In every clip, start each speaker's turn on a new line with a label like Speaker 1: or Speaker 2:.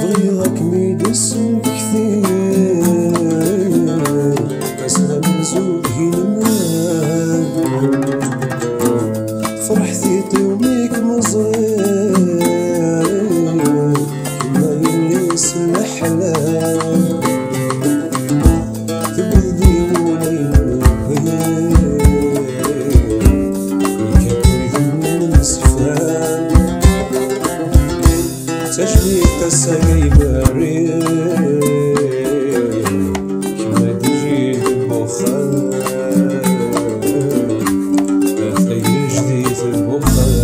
Speaker 1: بغيغك ميد اسمك كثير أسهل نزود هينمان فرحتي طيوميك مزغير كما يليس الأحلام تبدي وليل كبير من الزفان تجري تسعي بريء كما تجي بخار أثي جديد البخار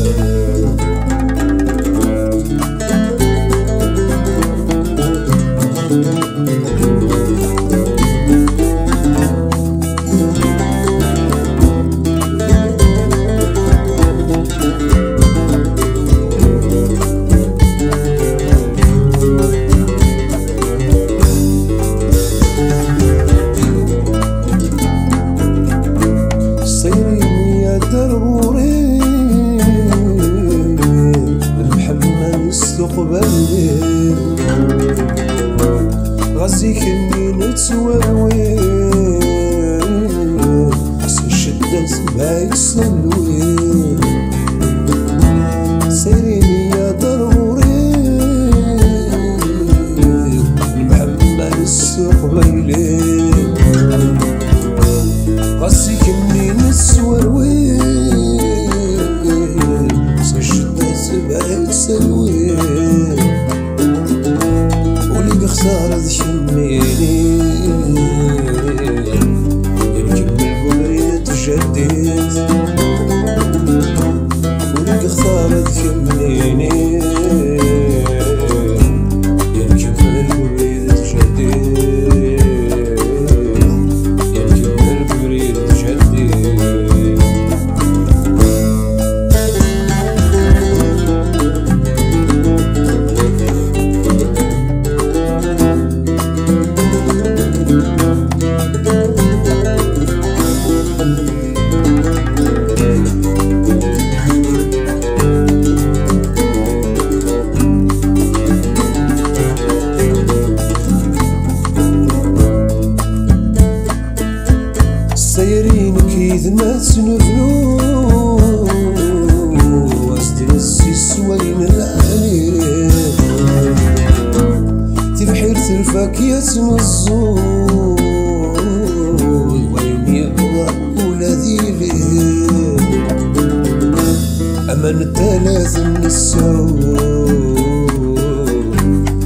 Speaker 1: استقبالي غازيك اني نتسوي حس الشدة باي سلوي سيريني يا ضروري المحمد استقبالي غازيك اني نتسوي حس الشدة باي سلوي ولي خسارة تشميني يمكن بالبغرية تجدد ولي خسارة تشميني يمكن بالبغرية تجدد يمكن بالبغرية تجدد سايرين كيد ما تنفلو واستنسي سوين العالي تبحير ترفاكية نزول وين يبغى ولا ذيلي أمان الثلاث من السوق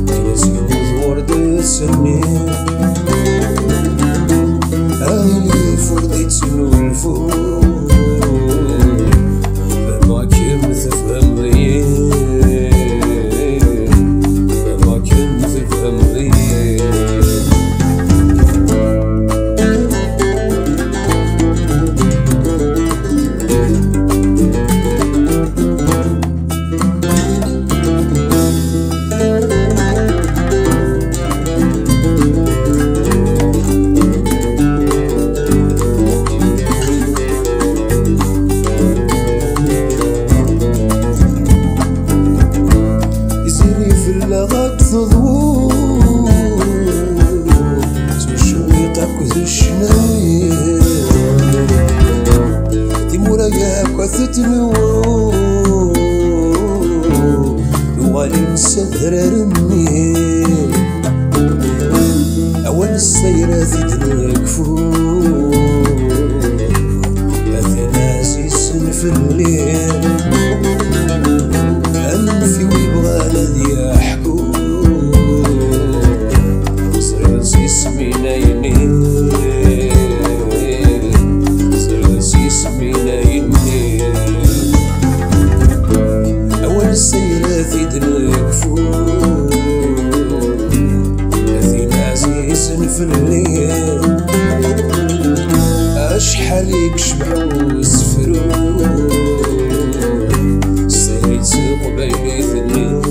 Speaker 1: تنسي وردة سنين أهلي فرديت نولفو فما كنت تفهم لي فما كنت تفهم لي غاك تضوو تمشوي طاكوز الشناوي تيمورا ياك وثتنو يوالي نسدر رمي أول السيرات تنكفو أثناسي سنف الليل أنفي ويبغى الذي يحكو سرسي اسمينا يمين سرسي اسمينا يمين أول السيرات يدنكفو أثين عزيز في الليل أشحال يكشبحو سفرو سيريت قبيلي ثنين